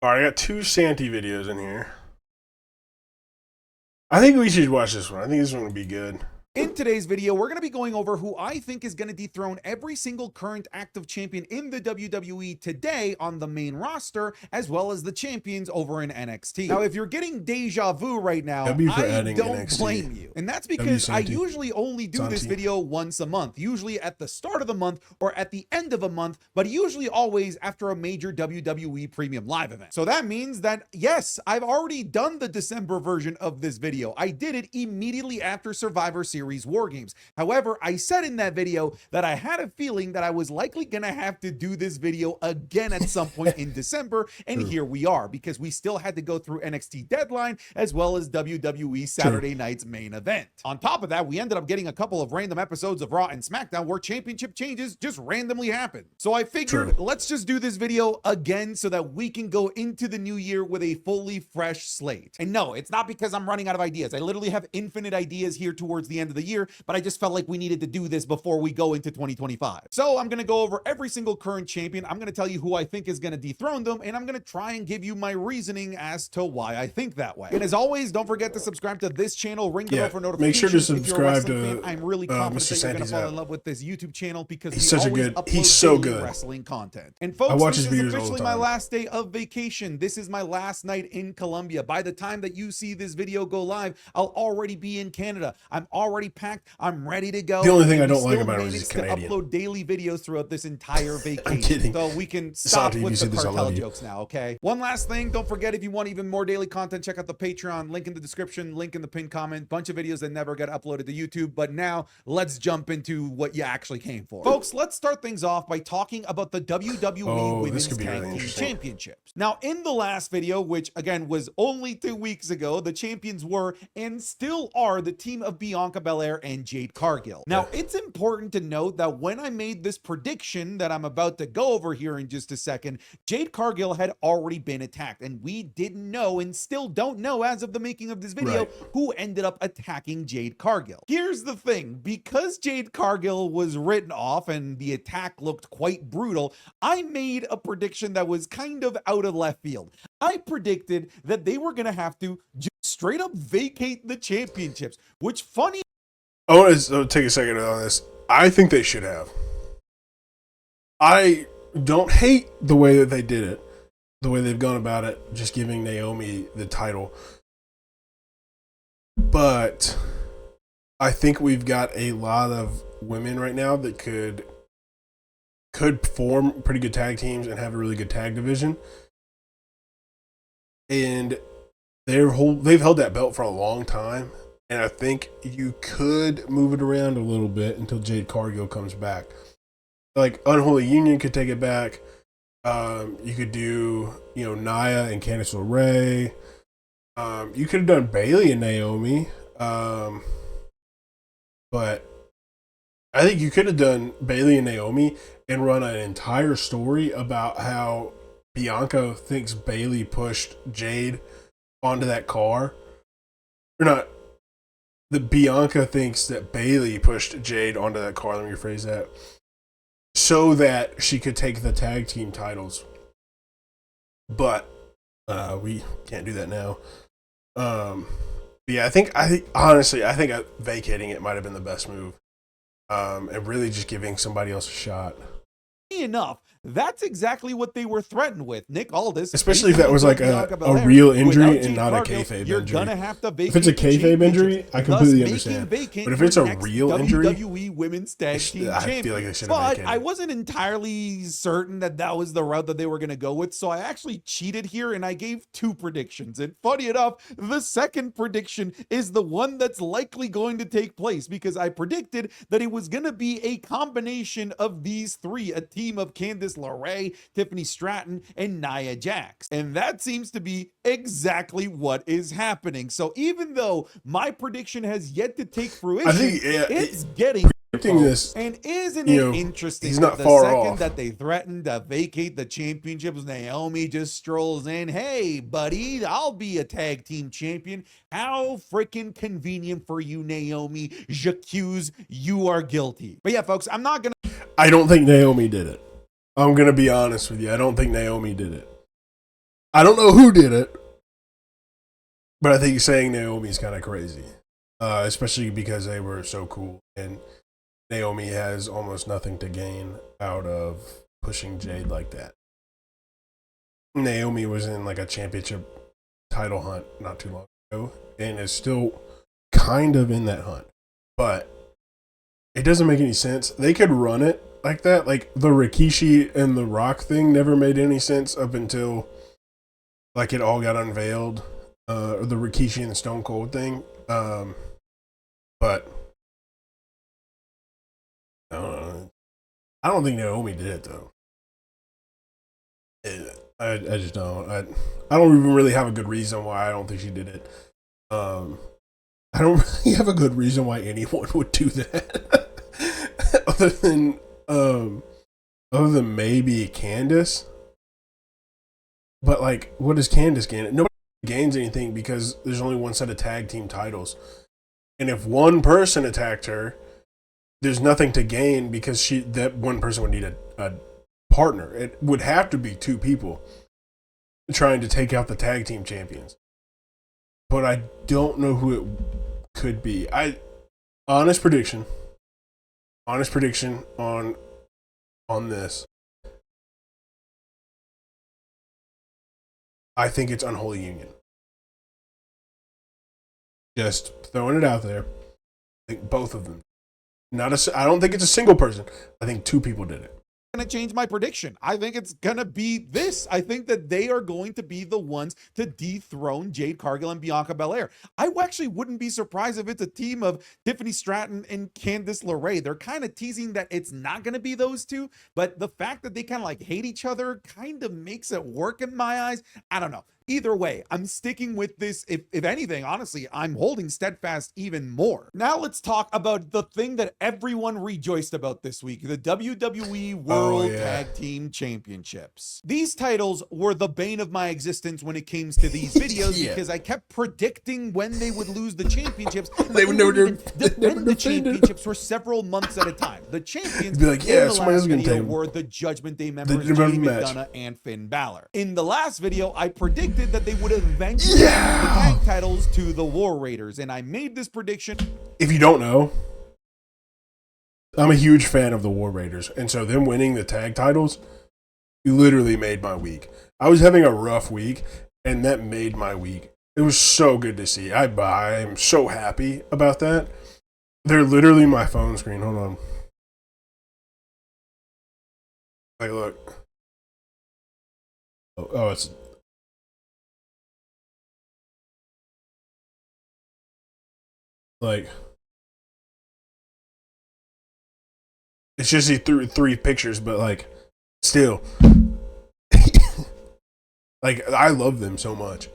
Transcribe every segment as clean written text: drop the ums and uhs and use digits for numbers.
All right, I got two Santi videos in here. I think we should watch this one. I think this one would be good. In today's video, we're going to be going over who I think is going to dethrone every single current active champion in the WWE today on the main roster, as well as the champions over in NXT. Now, if you're getting deja vu right now, I don't NXT. Blame you. And that's because I usually only do this video once a month, usually at the start of the month or at the end of a month, but usually always after a major WWE Premium Live event. So that means that, yes, I've already done the December version of this video. I did it immediately after Survivor Series War Games. However, I said in that video that I had a feeling that I was likely gonna have to do this video again at some point in December, and here we are, because we still had to go through NXT Deadline as well as WWE Saturday Night's main event. On top of that, we ended up getting a couple of random episodes of Raw and Smackdown where championship changes just randomly happen. So I figured let's just do this video again so that we can go into the new year with a fully fresh slate. And no, it's not because I'm running out of ideas. I literally have infinite ideas here towards the end of the year, but I just felt like we needed to do this before we go into 2025. So I'm going to go over every single current champion. I'm going to tell you who I think is going to dethrone them, and I'm going to try and give you my reasoning as to why I think that way. And as always, don't forget to subscribe to this channel, ring the bell for notifications. Make sure to subscribe to I'm really confident that you're going to fall in love with this YouTube channel because he's such a good, he's so good wrestling content. And folks, this is officially my last day of vacation. This is my last night in Colombia. By the time that you see this video go live, I'll already be in Canada. I'm already packed. I'm ready to go. The only thing I don't like about it is he's Canadian. To upload daily videos throughout this entire vacation. I'm kidding. So we can stop Santi, with the cartel jokes now, okay? One last thing, don't forget, if you want even more daily content, check out the Patreon, link in the description, link in the pinned comment. Bunch of videos that never get uploaded to YouTube. But now let's jump into what you actually came for. Folks, let's start things off by talking about the WWE Women's Tag Team Championships. Now, in the last video, which again was only 2 weeks ago, the champions were and still are the team of Bianca Belair and Jade Cargill. Now, it's important to note that when I made this prediction that I'm about to go over here in just a second, Jade Cargill had already been attacked, and we didn't know and still don't know as of the making of this video who ended up attacking Jade Cargill. Here's the thing, because Jade Cargill was written off and the attack looked quite brutal, I made a prediction that was kind of out of left field. I predicted that they were going to have to just straight up vacate the championships, which funny. I want to take a second on this. I think they should have. I don't hate the way that they did it, the way they've gone about it, just giving Naomi the title. But I think we've got a lot of women right now that could form pretty good tag teams and have a really good tag division. And they've held that belt for a long time. And I think you could move it around a little bit until Jade Cargill comes back. Like Unholy Union could take it back. You could do, Nia and Candice LeRae. You could have done Bayley and Naomi. But I think you could have done Bayley and Naomi and run an entire story about how Bianca thinks Bayley pushed Jade onto that car. Or not. The Bianca thinks that Bayley pushed Jade onto that car, let me rephrase that, so that she could take the tag team titles. But we can't do that now. Yeah, I think honestly, vacating it might have been the best move. And really just giving somebody else a shot. Enough. That's exactly what they were threatened with. Nick Aldis, especially if that was like a real injury and not a kayfabe injury. Gonna have to if it's a kayfabe injury, I completely understand. But if it's a real injury, WWE Women's Tag Team I feel like they should have vacated. But I wasn't entirely certain that was the route that they were going to go with, so I actually cheated here and I gave two predictions. And funny enough, the second prediction is the one that's likely going to take place, because I predicted that it was going to be a combination of these three, a team of Candice LeRae, Tiffany Stratton, and Nia Jax. And that seems to be exactly what is happening. So even though my prediction has yet to take fruition, I think, it's getting this. And isn't it interesting he's not that far the second off. that they threatened to vacate the championships, Naomi just strolls in, hey, buddy, I'll be a tag team champion. How freaking convenient for you, Naomi. J'accuse, you are guilty. But yeah, folks, I don't think Naomi did it. I'm going to be honest with you. I don't think Naomi did it. I don't know who did it, but I think saying Naomi's kind of crazy, especially because they were so cool, and Naomi has almost nothing to gain out of pushing Jade like that. Naomi was in like a championship title hunt not too long ago, and is still kind of in that hunt, but it doesn't make any sense. They could run it like that. Like the Rikishi and the Rock thing never made any sense up until like it all got unveiled. Or the Rikishi and the Stone Cold thing. But I don't think Naomi did it though. I just don't. I don't even really have a good reason why I don't think she did it. I don't really have a good reason why anyone would do that. other than maybe Candace. But like, what does Candace gain? Nobody gains anything because there's only one set of tag team titles. And if one person attacked her, there's nothing to gain because that one person would need a partner. It would have to be two people trying to take out the tag team champions. But I don't know who it could be. Honest prediction on this. I think it's Unholy Union. Just throwing it out there. I think both of them. I don't think it's a single person. I think two people did it. Going to change my prediction. I think it's going to be this. I think that they are going to be the ones to dethrone Jade Cargill and Bianca Belair. I actually wouldn't be surprised if it's a team of Tiffany Stratton and Candice LeRae. They're kind of teasing that it's not going to be those two, but the fact that they kind of like hate each other kind of makes it work in my eyes. I don't know. Either way, I'm sticking with this. If anything, honestly, I'm holding steadfast even more. Now let's talk about the thing that everyone rejoiced about this week, the WWE World Tag Team Championships. These titles were the bane of my existence when it came to these videos because I kept predicting when they would lose the championships. They would never defend the championships for several months at a time. The champions be like, yeah, in the last video were the Judgment Day members, Jade McDonough and Finn Balor. In the last video, I predicted that they would eventually give the tag titles to the War Raiders, and I made this prediction. If you don't know, I'm a huge fan of the War Raiders, and so them winning the tag titles literally made my week. I was having a rough week, and that made my week. It was so good to see. I'm so happy about that. They're literally my phone screen. Hold on. Like, look. Oh, it's... Like, it's just these three pictures, but like, still, like, I love them so much.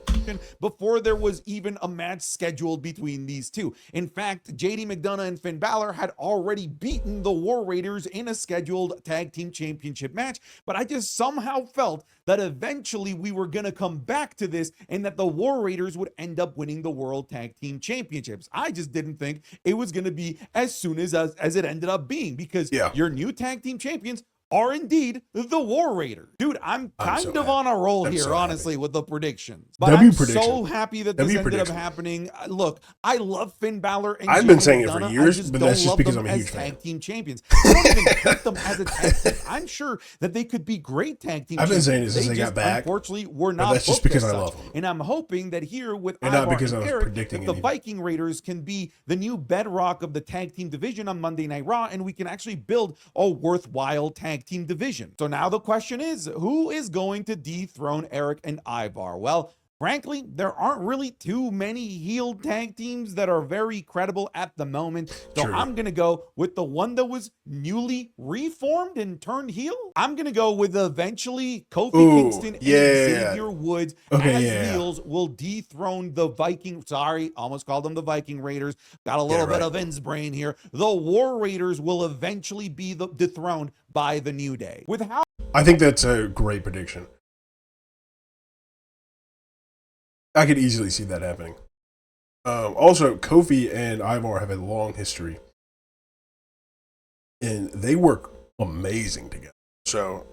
Before there was even a match scheduled between these two. In fact, JD McDonough and Finn Balor had already beaten the War Raiders in a scheduled tag team championship match, but I just somehow felt that eventually we were going to come back to this and that the War Raiders would end up winning the World Tag Team Championships. I just didn't think it was going to be as soon as it ended up being, because your new tag team champions are indeed the War Raiders. Dude, I'm kind of on a roll here, honestly, with the predictions. But I'm so happy that this ended up happening. Look, I love Finn Balor and I've been saying it for years, but that's just because I'm a huge fan. Tag team champions. I don't even hate them as a tag team. I'm sure that they could be great tag team champions. I've been saying it since they got back. Unfortunately, we're not. That's just because I love them. And I'm hoping that here with Ivar and Eric, that the Viking Raiders can be the new bedrock of the tag team division on Monday Night Raw, and we can actually build a worthwhile tag team division. So now the question is, who is going to dethrone Eric and Ivar? Well, frankly, there aren't really too many heel tag teams that are very credible at the moment. So I'm going to go with the one that was newly reformed and turned heel. I'm going to go with eventually Kofi Kingston and Xavier Woods as heels will dethrone the Viking. Sorry, almost called them the Viking Raiders. Got a little bit of Vince brain here. The War Raiders will eventually be dethroned by the New Day. I think that's a great prediction. I could easily see that happening. Also, Kofi and Ivar have a long history, and they work amazing together. So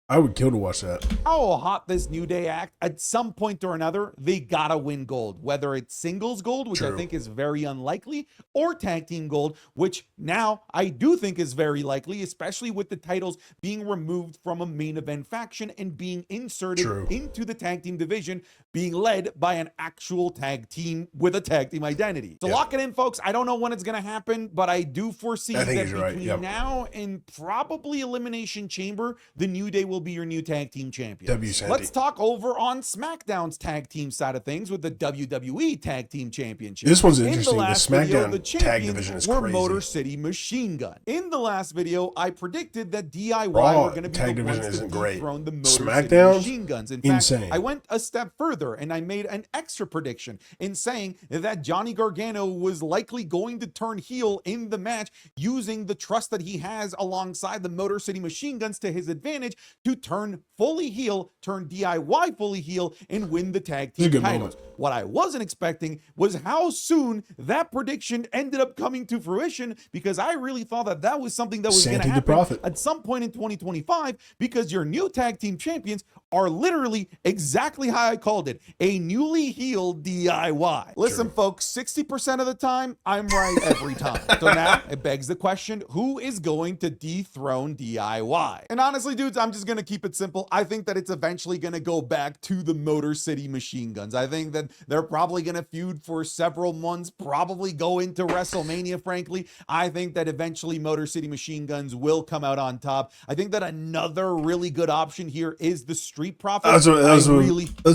I would kill to watch that. How hot this New Day act, at some point or another, they gotta win gold. Whether it's singles gold, which I think is very unlikely, or tag team gold, which now I do think is very likely, especially with the titles being removed from a main event faction and being inserted into the tag team division, being led by an actual tag team with a tag team identity. So lock it in, folks. I don't know when it's gonna happen, but I do foresee that between now and probably Elimination Chamber, the New Day will be your new tag team champions. Let's talk over on SmackDown's tag team side of things with the WWE Tag Team Championship. This one's interesting. The SmackDown tag division is crazy. Motor City Machine Gun. In the last video, I predicted that DIY were going to be the ones to dethrone the Motor City Machine Guns. In fact, I went a step further and I made an extra prediction in saying that Johnny Gargano was likely going to turn heel in the match using the trust that he has alongside the Motor City Machine Guns to his advantage to turn fully heel, turn DIY fully heel, and win the tag team titles. What I wasn't expecting was how soon that prediction ended up coming to fruition, because I really thought that that was something that was going to happen at some point in 2025, because your new tag team champions are literally exactly how I called it, a newly healed DIY. Listen, folks, 60% of the time, I'm right every time. So now it begs the question, who is going to dethrone DIY? And honestly, dudes, I'm just going to keep it simple. I think that it's eventually going to go back to the Motor City Machine Guns. I think that they're probably going to feud for several months, probably go into WrestleMania, frankly. I think that eventually Motor City Machine Guns will come out on top. I think that another really good option here is the Street Profits. That's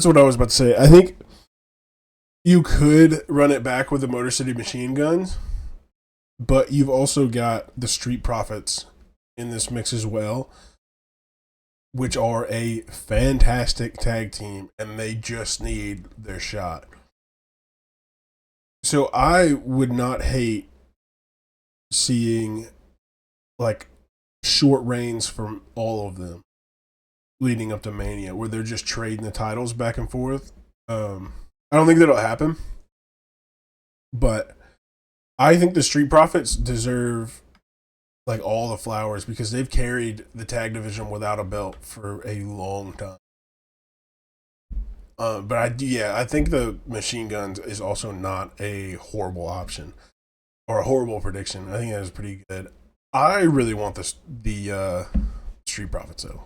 what I was about to say. I think you could run it back with the Motor City Machine Guns, but you've also got the Street Profits in this mix as well, which are a fantastic tag team, and they just need their shot. So I would not hate seeing like short reigns from all of them leading up to Mania, where they're just trading the titles back and forth. I don't think that'll happen, but I think the Street Profits deserve like all the flowers, because they've carried the tag division without a belt for a long time. But I think the Machine Guns is also not a horrible option or a horrible prediction. I think that is pretty good. I really want the Street Profits though.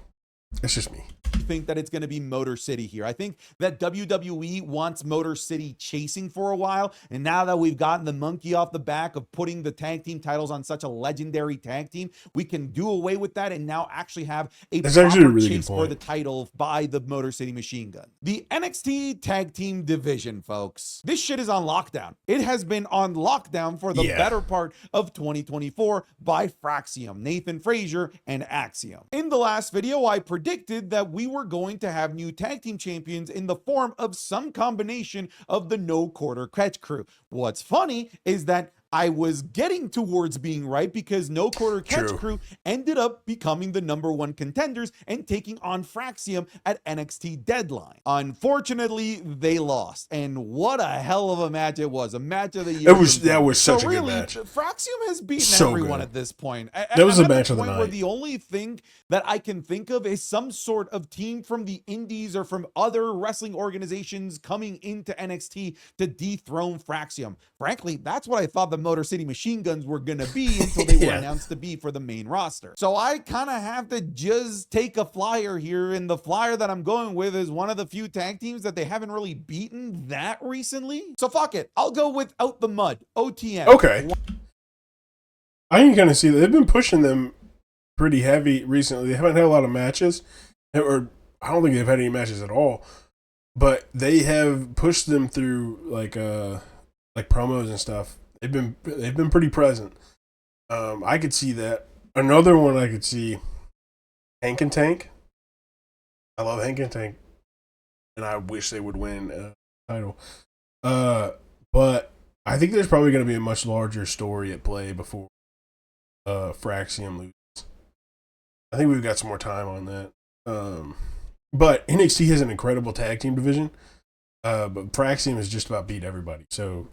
It's just me. Think that it's going to be Motor City here. I think that WWE wants Motor City chasing for a while, and now that we've gotten the monkey off the back of putting the tag team titles on such a legendary tag team, we can do away with that and now actually have a proper chase for the title by the Motor City Machine Gun. The NXT tag team division, folks. This shit is on lockdown. It has been on lockdown for the better part of 2024 by Fraxium, Nathan Frazier, and Axiom. In the last video, I predicted that we were going to have new tag team champions in the form of some combination of the No Quarter Catch Crew. What's funny is that I was getting towards being right, because No Quarter Catch Crew ended up becoming the #1 contenders and taking on Fraxium at NXT Deadline. Unfortunately, they lost, and what a hell of a match it was. A match of the year. That was such a good match. Fraxium has beaten everyone at this point. That was a match of the night. Where the only thing that I can think of is some sort of team from the indies or from other wrestling organizations coming into NXT to dethrone Fraxium. Frankly, that's what I thought the Motor City Machine Guns were going to be until they were announced to be for the main roster. So I kind of have to just take a flyer here, and the flyer that I'm going with is one of the few tag teams that they haven't really beaten that recently. So fuck it. I'll go with Out the Mud, OTM. Okay. I can kind of see that. They've been pushing them pretty heavy recently. They haven't had a lot of matches, or I don't think they've had any matches at all, but they have pushed them through like promos and stuff. They've been pretty present. I could see that. Another one I could see, Hank and Tank. I love Hank and Tank, and I wish they would win a title. But I think there's probably going to be a much larger story at play before Fraxium loses. I think we've got some more time on that. But NXT has an incredible tag team division. But Fraxium has just about beat everybody. So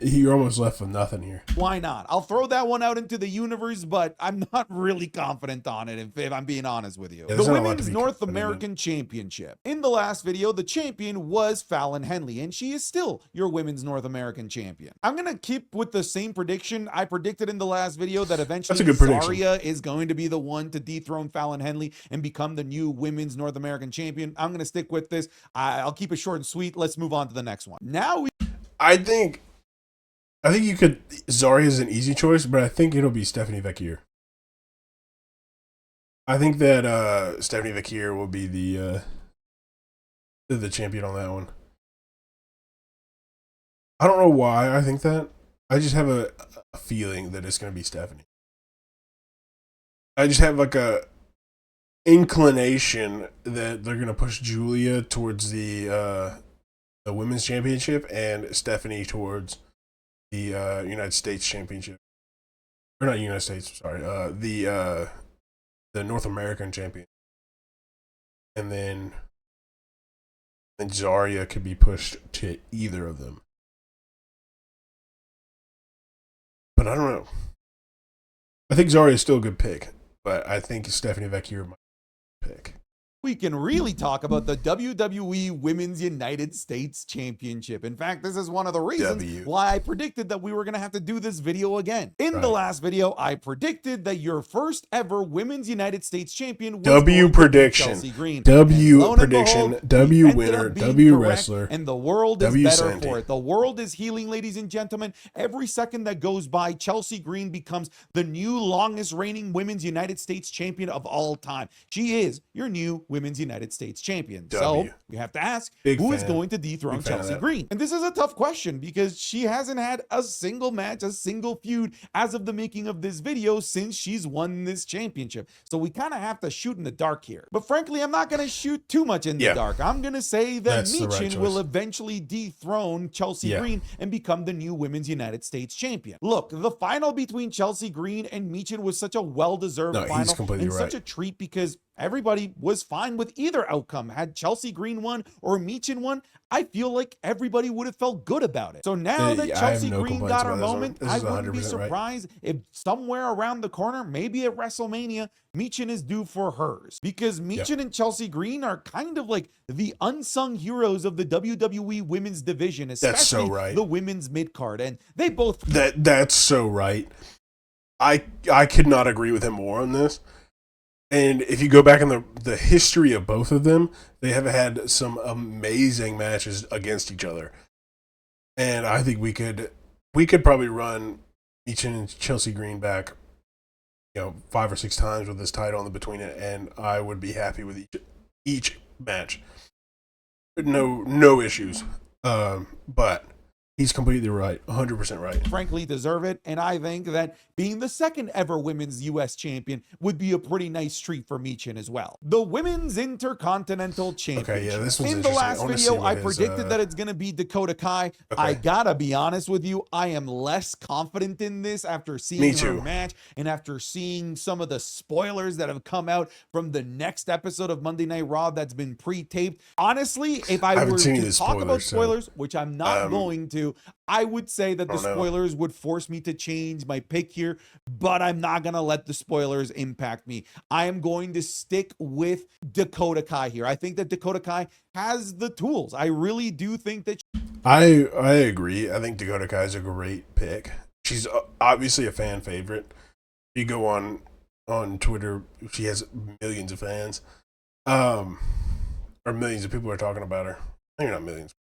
you're almost left with nothing here. Why not? I'll throw that one out into the universe, but I'm not really confident on it, if I'm being honest with you. Yeah, The there's not a lot to Women's be North confident in. American Championship. In the last video, the champion was Fallon Henley, and she is still your Women's North American Champion. I'm going to keep with the same prediction I predicted in the last video, that eventually That's a good prediction. Zarya is going to be the one to dethrone Fallon Henley and become the new Women's North American Champion. I'm going to stick with this. I'll keep it short and sweet. Let's move on to the next one. Now I think you could. Zarya is an easy choice, but I think it'll be Stephanie Vecchier. I think that Stephanie Vecchier will be the champion on that one. I don't know why I think that. I just have a feeling that it's going to be Stephanie. I just have like a inclination that they're going to push Julia towards the women's championship and Stephanie towards the United States championship. Or not United States, sorry. The North American champion. And then Zarya could be pushed to either of them. But I don't know. I think Zarya is still a good pick, but I think Stephanie Vecchier might pick. we can really talk about the WWE Women's United States Championship. In fact, this is one of the reasons why I predicted that we were going to have to do this video again. In the last video, I predicted that your first ever Women's United States Champion was W prediction. Chelsea Green. W prediction. W winner. W correct, wrestler. And the world is W better Santi. for it. The world is healing, ladies and gentlemen. Every second that goes by, Chelsea Green becomes the new longest reigning Women's United States Champion of all time. She is your new Women's United States Champion. So you have to ask, who is going to dethrone Chelsea Green? And this is a tough question because she hasn't had a single match, a single feud as of the making of this video since she's won this championship. So we kind of have to shoot in the dark here. But frankly, I'm not going to shoot too much in the dark. I'm going to say that Michin will eventually dethrone Chelsea Green and become the new Women's United States Champion. Look, the final between Chelsea Green and Michin was such a well-deserved final and such a treat because everybody was fine with either outcome. Had Chelsea Green won or Michin won, I feel like everybody would have felt good about it. So now that Chelsea Green got her moment, I wouldn't be surprised if somewhere around the corner, maybe at WrestleMania, Michin is due for hers. Because Michin and Chelsea Green are kind of like the unsung heroes of the WWE women's division, especially the women's mid-card. And they both... That's so right. I could not agree with him more on this. And if you go back in the history of both of them, they have had some amazing matches against each other. And I think we could probably run Michin and Chelsea Green back, 5 or 6 times with this title in the between it, and I would be happy with each match. No issues. But he's completely right, 100% right. Frankly, deserve it. And I think that being the second ever women's U.S. champion would be a pretty nice treat for Michin as well. The Women's Intercontinental Championship. Okay, yeah, this one's in the last video, I predicted that it's going to be Dakota Kai. Okay. I gotta be honest with you, I am less confident in this after seeing her match and after seeing some of the spoilers that have come out from the next episode of Monday Night Raw that's been pre-taped. Honestly, if I were to talk about spoilers, which I'm not going to, I would say that the spoilers would force me to change my pick here, but I'm not going to let the spoilers impact me. I am going to stick with Dakota Kai here. I think that Dakota Kai has the tools. I really do think that... I agree. I think Dakota Kai is a great pick. She's obviously a fan favorite. You go on Twitter, she has millions of fans. Or millions of people are talking about her. Maybe not millions.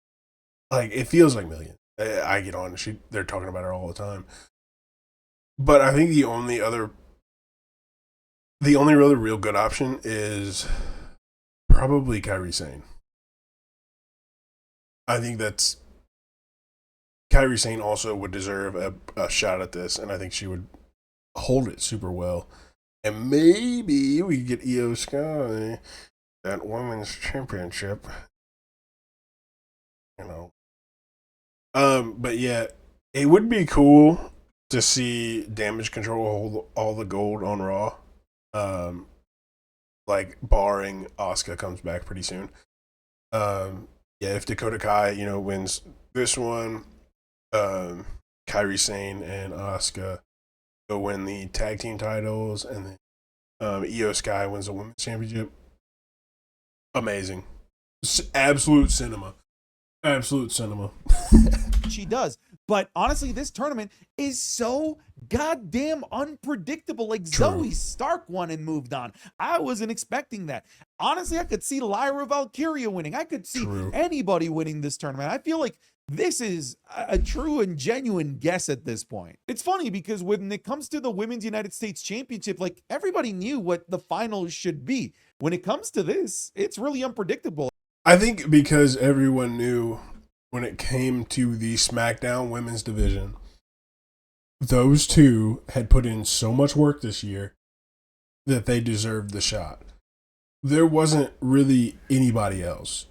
Like, it feels like millions. I get on, they're talking about her all the time. But I think the only other real good option is probably Kairi Sane. I think that's Kairi Sane also would deserve a shot at this, and I think she would hold it super well. And maybe we could get Io Sky that women's championship. But yeah, it would be cool to see Damage Control hold all the gold on Raw. Like barring Asuka comes back pretty soon. Yeah, if Dakota Kai, wins this one, Kairi Sane and Asuka go win the tag team titles, and then Io Sky wins the women's championship. Amazing. Absolute cinema. Absolute cinema. She does. But honestly, this tournament is so goddamn unpredictable. Like True. Zoe Stark won and moved on. I wasn't expecting that. Honestly, I could see Lyra Valkyria winning. I could see anybody winning this tournament. I feel like this is a true and genuine guess at this point. It's funny because when it comes to the Women's United States Championship, like everybody knew what the finals should be. When it comes to this, it's really unpredictable. I think because everyone knew when it came to the Smackdown women's division, those two had put in so much work this year that they deserved the shot. There wasn't really anybody else.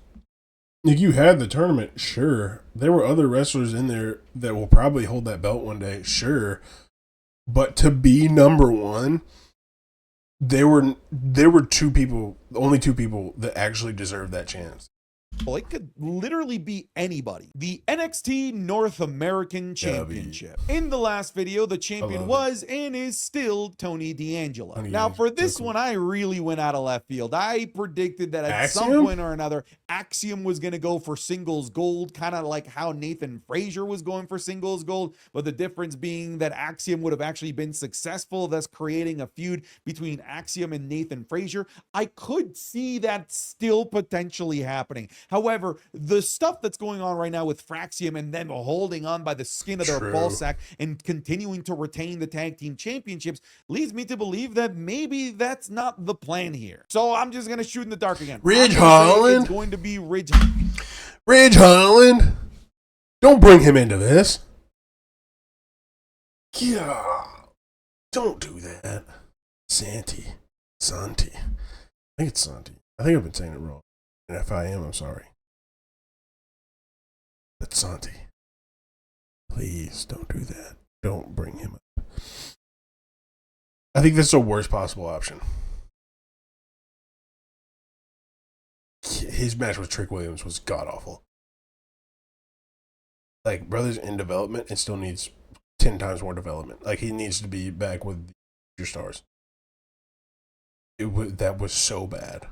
Like, you had the tournament, sure. There were other wrestlers in there that will probably hold that belt one day, sure. But to be number one, there were two people, only two people that actually deserved that chance. Well, it could literally be anybody. The NXT North American Championship. In the last video, the champion was and is still Tony D'Angelo. Now, for this one, I really went out of left field. I predicted that at some point or another, Axiom was going to go for singles gold, kind of like how Nathan Frazier was going for singles gold, but the difference being that Axiom would have actually been successful, thus creating a feud between Axiom and Nathan Frazier. I could see that still potentially happening. However, the stuff that's going on right now with Fraxium and them holding on by the skin of their ballsack and continuing to retain the tag team championships leads me to believe that maybe that's not the plan here. So I'm just going to shoot in the dark again. Ridge Holland. It's going to be Ridge Holland. Don't bring him into this. Yeah. Don't do that. Santi. I think it's Santi. I think I've been saying it wrong. And if I am, I'm sorry. But Santi, please don't do that. Don't bring him up. I think that's the worst possible option. His match with Trick Williams was god-awful. Like, brother's in development and still needs 10 times more development. Like, he needs to be back with your stars. That was so bad.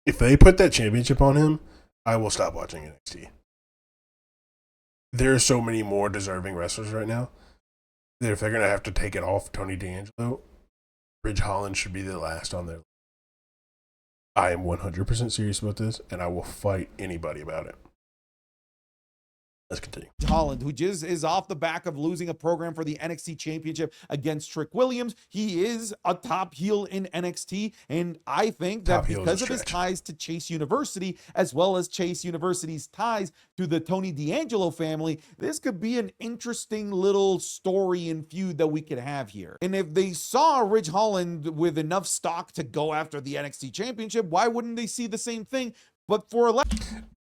If they put that championship on him, I will stop watching NXT. There are so many more deserving wrestlers right now that if they're going to have to take it off Tony D'Angelo, Ridge Holland should be the last on there. I am 100% serious about this, and I will fight anybody about it. Let's continue. Holland, who just is off the back of losing a program for the NXT Championship against Trick Williams. He is a top heel in NXT, and I think that because of his ties to Chase University, as well as Chase University's ties to the Tony D'Angelo family, this could be an interesting little story and feud that we could have here. And if they saw Ridge Holland with enough stock to go after the NXT Championship, why wouldn't they see the same thing? But for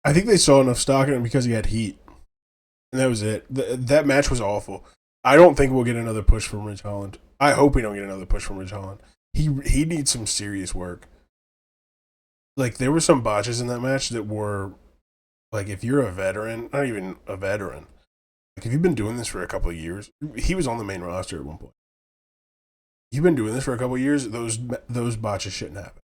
I think they saw enough stock in him because he had heat. And that was it. That match was awful. I don't think we'll get another push from Ridge Holland. I hope we don't get another push from Ridge Holland. He needs some serious work. Like, there were some botches in that match that were, like, if you're a veteran, not even a veteran, like, if you've been doing this for a couple of years, he was on the main roster at one point. You've been doing this for a couple of years, those botches shouldn't happen.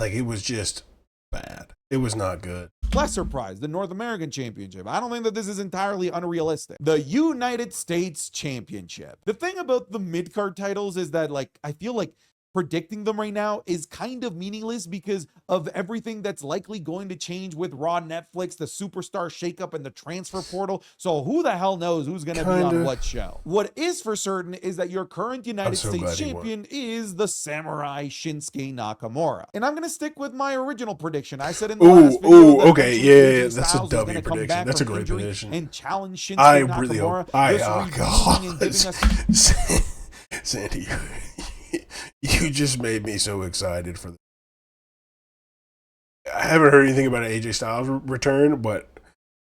Like, it was just bad. It was not good. Lesser prize, the North American Championship. I don't think that this is entirely unrealistic. The United States Championship. The thing about the mid-card titles is that, like, I feel like predicting them right now is kind of meaningless because of everything that's likely going to change with Raw, Netflix, the superstar shakeup, and the transfer portal. So who the hell knows who's going to be on what show? What is for certain is that your current United States champion is the Samurai Shinsuke Nakamura. And I'm going to stick with my original prediction. I said in the last video okay, that's a W prediction. That's a great prediction. And challenge Shinsuke Nakamura. I really hope. God. Santi, you just made me so excited for this. I haven't heard anything about an AJ Styles return, but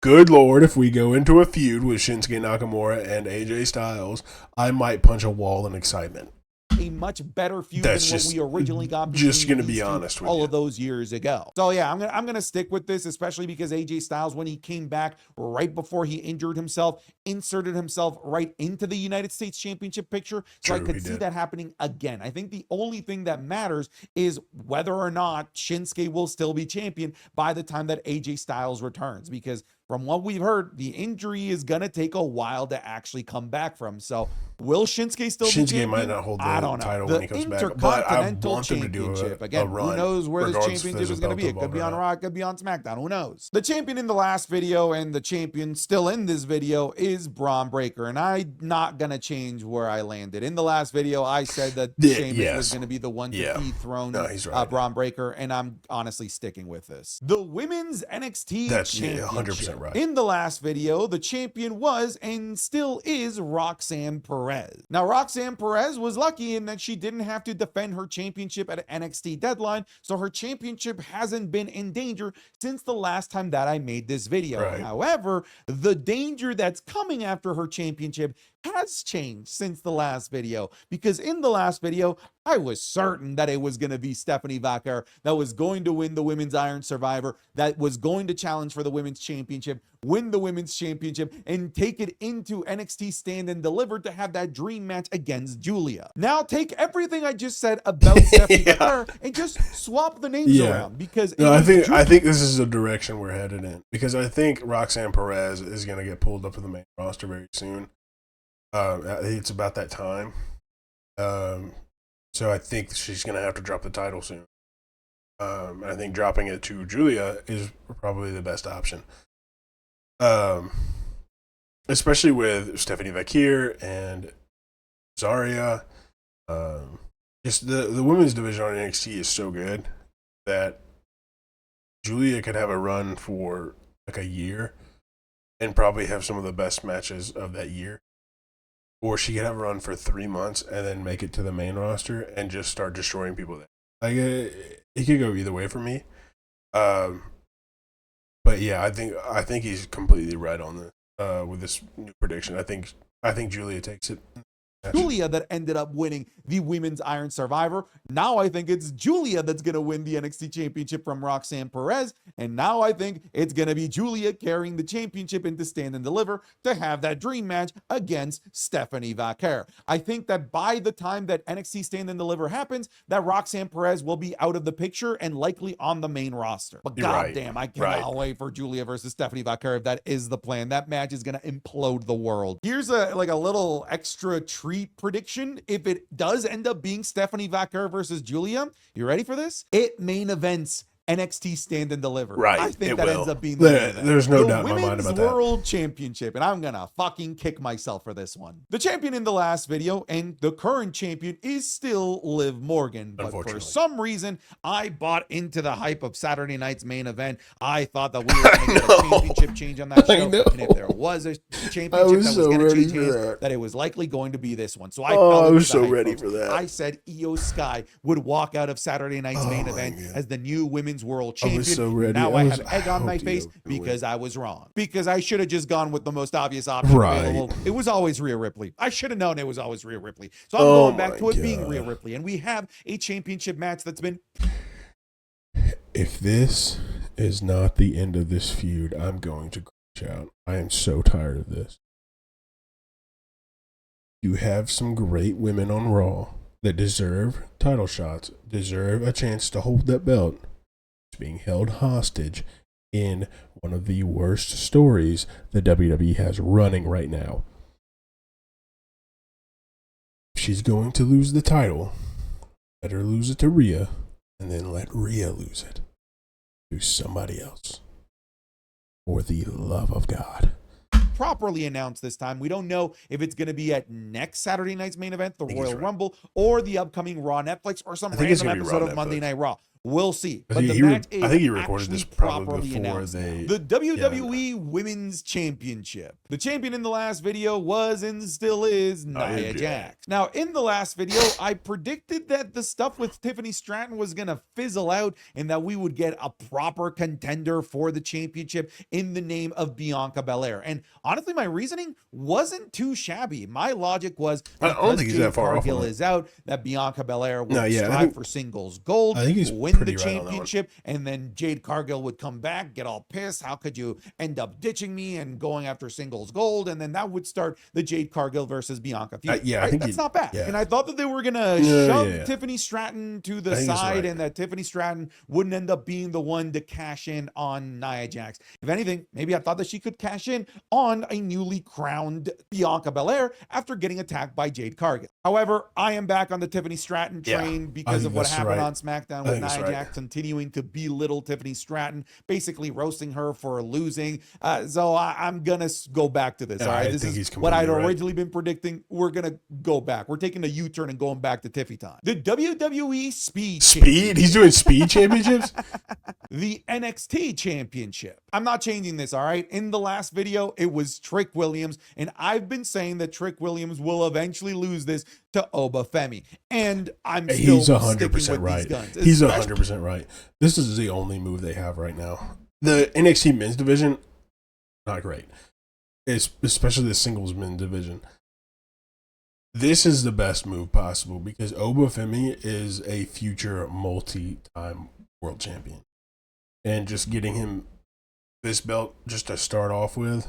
good Lord, if we go into a feud with Shinsuke Nakamura and AJ Styles, I might punch a wall in excitement. a much better feud That's than what just- we originally got. just between gonna be these two honest with all you. of those years ago. So yeah, I'm gonna stick with this, especially because AJ Styles, when he came back right before he injured himself, inserted himself right into the United States Championship picture. So I True, could he see did. that happening again. I think the only thing that matters is whether or not Shinsuke will still be champion by the time that AJ Styles returns, because from what we've heard, the injury is going to take a while to actually come back from. So will Shinsuke still be Shinsuke champion? might not hold the I don't know. title The when he comes back, but I Intercontinental want them to do Championship. a Again, who run, knows where this regardless if championship there's a is going to be? It belt could be on involved or Raw, it could be on SmackDown. Who knows? The champion in the last video and the champion still in this video is Braun Breaker. And I'm not going to change where I landed. In the last video, I said that Sheamus was going to be the one to dethrone he's right. Braun Breaker. And I'm honestly sticking with this. The women's NXT Championship. 100% right. In the last video, the champion was and still is Roxanne Perez. Now, Roxanne Perez was lucky in that she didn't have to defend her championship at NXT Deadline, so her championship hasn't been in danger since the last time that I made this video. Right. However, the danger that's coming after her championship has changed since the last video, because in the last video, I was certain that it was going to be Stephanie Vaquer that was going to win the Women's Iron Survivor, that was going to challenge for the Women's Championship, win the Women's Championship, and take it into NXT Stand and Deliver to have that dream match against Julia. Now take everything I just said about Stephanie Vaquer and just swap the names around, because no, I think this is the direction we're headed in, because I think Roxanne Perez is going to get pulled up to the main roster very soon. It's about that time. So I think she's going to have to drop the title soon. I think dropping it to Julia is probably the best option. Especially with Stephanie Vaquer and Zarya. Just the women's division on NXT is so good that Julia could have a run for like a year and probably have some of the best matches of that year. Or she could have a run for 3 months and then make it to the main roster and just start destroying people there. Like it could go either way for me. But yeah, I think he's completely right on this with this new prediction. I think Julia takes it. Julia that ended up winning the Women's Iron Survivor. Now I think it's Julia that's going to win the NXT Championship from Roxanne Perez. And now I think it's going to be Julia carrying the championship into Stand and Deliver to have that dream match against Stephanie Vaquer. I think that by the time that NXT Stand and Deliver happens, that Roxanne Perez will be out of the picture and likely on the main roster. But goddamn, I cannot wait for Julia versus Stephanie Vaquer if that is the plan. That match is going to implode the world. Here's a little extra treat prediction. If it does end up being Stephanie Vaquer versus Julia, you ready for this? It main events NXT Stand and Deliver. Right. I think that ends up being there's no doubt in my mind about that. Women's World Championship, and I'm gonna fucking kick myself for this one. The champion in the last video and the current champion is still Liv Morgan, but for some reason I bought into the hype of Saturday night's main event. I thought that we were gonna get a championship change on that show, and if there was a championship that was gonna change hands, that it was likely going to be this one. So I was so ready for that. I said Io Sky would walk out of Saturday night's main event as the new Women's World Champion. So ready. Now I have egg on my face because I was wrong. Because I should have just gone with the most obvious option available. It was always Rhea Ripley. I should have known it was always Rhea Ripley. So I'm going back to it being Rhea Ripley. And we have a championship match that's been... If this is not the end of this feud, I'm going to crash out. I am so tired of this. You have some great women on Raw that deserve title shots, deserve a chance to hold that belt. It's being held hostage in one of the worst stories the WWE has running right now. If she's going to lose the title, let her lose it to Rhea, and then let Rhea lose it to somebody else. For the love of God. Properly announced this time. We don't know if it's going to be at next Saturday night's main event, the Royal Rumble, or the upcoming Raw Netflix, or some random episode of Monday Night Raw. We'll see. I But think the he match is I think he recorded actually this probably properly before announced. they. The WWE Women's Championship. The champion in the last video was and still is Nia Jax. Now, in the last video, I predicted that the stuff with Tiffany Stratton was going to fizzle out and that we would get a proper contender for the championship in the name of Bianca Belair. And honestly, my reasoning wasn't too shabby. My logic was, I don't think he's that far off. Cargill is out, that Bianca Belair would I strive think, for singles gold, I think he's win the pretty right on that one. championship, and then Jade Cargill would come back, get all pissed. How could you end up ditching me and going after singles gold? And then that would start the Jade Cargill versus Bianca feud. Yeah, right? I think that's not bad. Yeah. And I thought that they were gonna shove Tiffany Stratton to the side, and that Tiffany Stratton wouldn't end up being the one to cash in on Nia Jax. If anything, maybe I thought that she could cash in on a newly crowned Bianca Belair after getting attacked by Jade Cargill. However, I am back on the Tiffany Stratton train because of what happened on SmackDown with Nia Jax continuing to belittle Tiffany Stratton, basically roasting her for losing. So I'm going to go back to this. All right. This is what I'd originally been predicting. We're going to go back. We're taking a U-turn and going back to Tiffy time. The WWE Speed. He's doing Speed Championships? The NXT Championship. I'm not changing this, all right? In the last video, it was Trick Williams, and I've been saying that Trick Williams will eventually lose this to Obafemi, and I'm still He's 100% right. These guns. He's 100% right. This is the only move they have right now. The NXT men's division, not great. It's especially the singles men's division. This is the best move possible because Obafemi is a future multi-time world champion. And just getting him this belt just to start off with,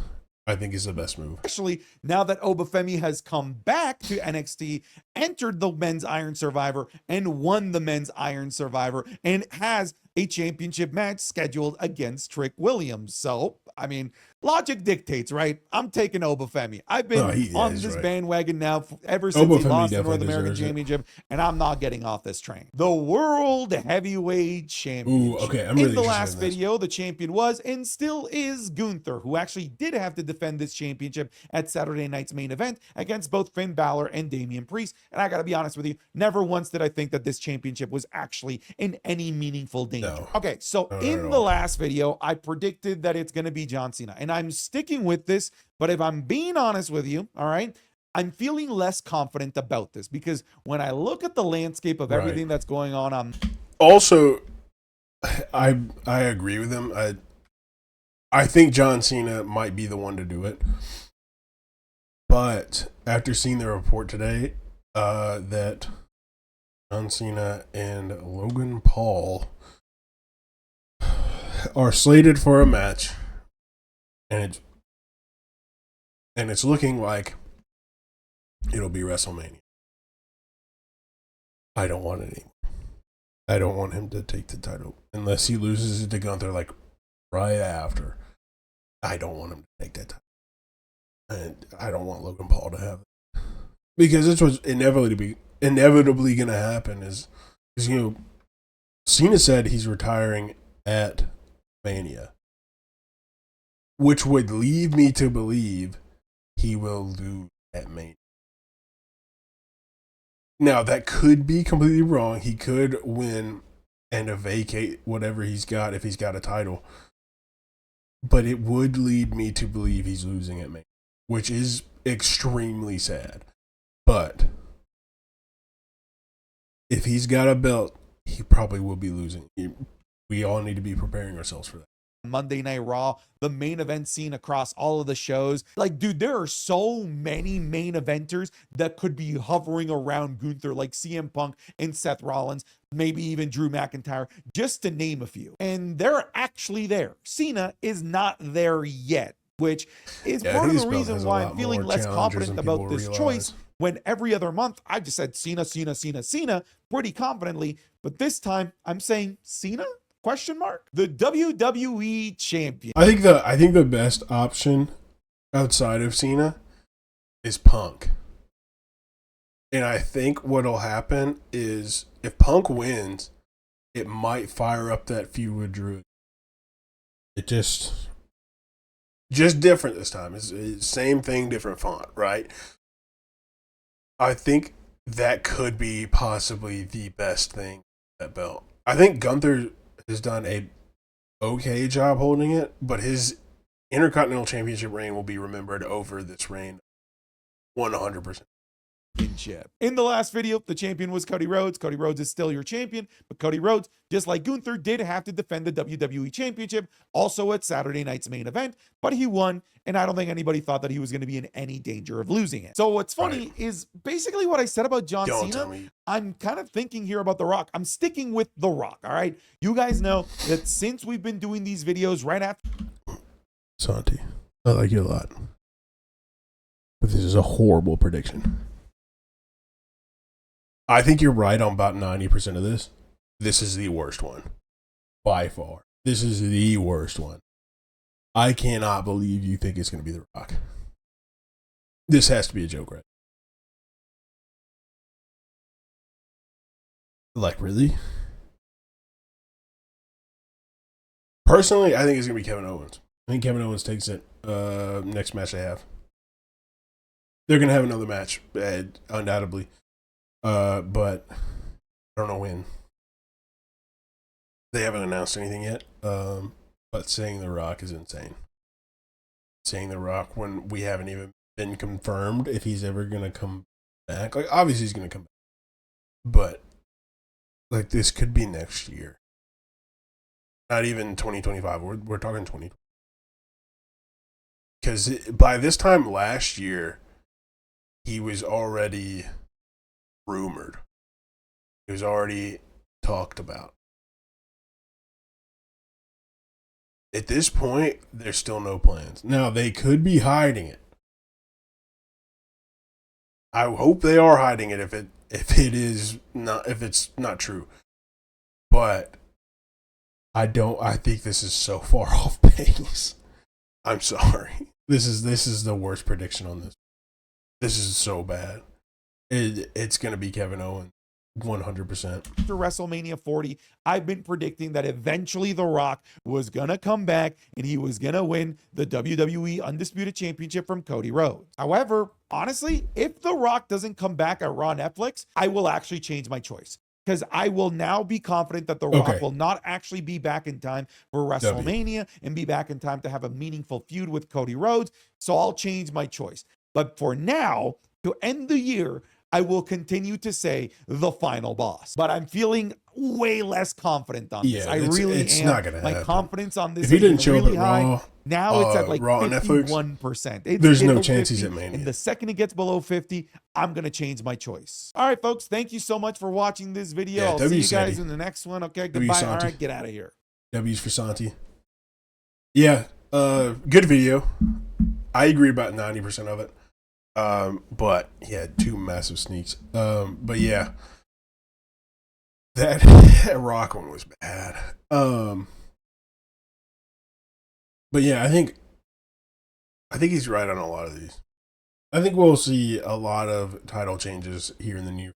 I think is the best move. Actually, now that Obafemi has come back to NXT, entered the Men's Iron Survivor, and won the Men's Iron Survivor, and has a championship match scheduled against Trick Williams. So, I mean, logic dictates, right? I'm taking Obafemi. I've been on this bandwagon now ever since he lost the North American Championship, and I'm not getting off this train. The World Heavyweight Championship. Ooh, okay, I'm really in the last video, the champion was and still is Gunther, who actually did have to defend this championship at Saturday night's main event against both Finn Balor and Damian Priest. And I gotta be honest with you, never once did I think that this championship was actually in any meaningful danger. No. Okay, so in the last video, I predicted that it's gonna be John Cena, and I'm sticking with this, but if I'm being honest with you, all right, I'm feeling less confident about this because when I look at the landscape of everything that's going on, also, I agree with him. I think John Cena might be the one to do it, but after seeing the report today, that John Cena and Logan Paul are slated for a match, and it's looking like it'll be WrestleMania. I don't want it anymore. I don't want him to take the title unless he loses it to Gunther like right after. I don't want him to take that title, and I don't want Logan Paul to have it because it's what's inevitably going to happen. Is Cena said he's retiring at Mania, which would lead me to believe he will lose at Mania. Now, that could be completely wrong. He could win and vacate whatever he's got if he's got a title. But it would lead me to believe he's losing at Mania, which is extremely sad. But if he's got a belt, he probably will be losing. We all need to be preparing ourselves for that. Monday Night Raw, the main event scene across all of the shows. Like, dude, there are so many main eventers that could be hovering around Gunther, like CM Punk and Seth Rollins, maybe even Drew McIntyre, just to name a few. And they're actually there. Cena is not there yet, which is part of the reason why I'm feeling less confident about this choice. When every other month I just said Cena pretty confidently, but this time I'm saying Cena? Question mark? The WWE champion. I think the best option outside of Cena is Punk. And I think what'll happen is if Punk wins, it might fire up that feud with Drew. It just different this time. It's same thing, different font, right? I think that could be possibly the best thing, that belt. I think Gunther has done a okay job holding it, but his Intercontinental Championship reign will be remembered over this reign 100%. In the last video, the champion was Cody Rhodes. Cody Rhodes is still your champion, but Cody Rhodes, just like Gunther, did have to defend the WWE Championship also at Saturday night's main event, but he won, and I don't think anybody thought that he was going to be in any danger of losing it. So what's funny is basically what I said about John Cena. I'm kind of thinking here about The Rock. I'm sticking with The Rock, all right? You guys know that since we've been doing these videos right after... Santi, I like you a lot. But this is a horrible prediction. I think you're right on about 90% of this. This is the worst one. By far. This is the worst one. I cannot believe you think it's going to be The Rock. This has to be a joke, right? Like, really? Personally, I think it's going to be Kevin Owens. I think Kevin Owens takes it next match they have. They're going to have another match, undoubtedly. But I don't know when. They haven't announced anything yet. But saying The Rock is insane. Saying The Rock when we haven't even been confirmed if he's ever going to come back. Like, obviously he's going to come back. But, like, this could be next year. Not even 2025. We're talking 2020. Because by this time last year, he was already rumored. It was already talked about. At this point, there's still no plans. Now, they could be hiding it. I hope they are hiding it if it's not true. But I think this is so far off base. I'm sorry. This is the worst prediction on this. This is so bad. It's going to be Kevin Owens, 100%. After WrestleMania 40, I've been predicting that eventually The Rock was going to come back and he was going to win the WWE Undisputed Championship from Cody Rhodes. However, honestly, if The Rock doesn't come back at Raw Netflix, I will actually change my choice. Because I will now be confident that The Rock will not actually be back in time for WrestleMania and be back in time to have a meaningful feud with Cody Rhodes. So I'll change my choice. But for now, to end the year, I will continue to say the final boss. But I'm feeling way less confident on this. I really am. Not gonna my happen. Confidence on this if he didn't is show really up at high. Raw, now it's at like Raw 51%. There's no chance he's at Mania. And the second it gets below 50, I'm going to change my choice. All right, folks. Thank you so much for watching this video. I'll see you guys in the next one. Okay, goodbye. All right, get out of here. W's for Santi. Yeah, good video. I agree about 90% of it. But he had two massive sneaks. But yeah, that Rock one was bad. But yeah, I think he's right on a lot of these. I think we'll see a lot of title changes here in the new.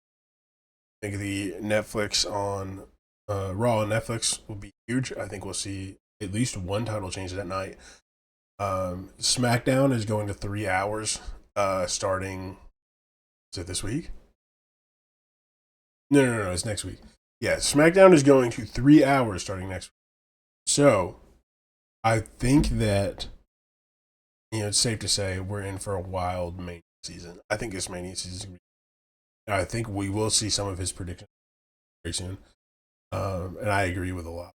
I think the Netflix on Raw and Netflix will be huge. I think we'll see at least one title change that night. Smackdown is going to 3 hours. Starting, is it this week? No, it's next week. Yeah, SmackDown is going to 3 hours starting next week. So, I think that, it's safe to say we're in for a wild Mania season. I think this Mania season is going to be, I think we will see some of his predictions very soon. And I agree with a lot.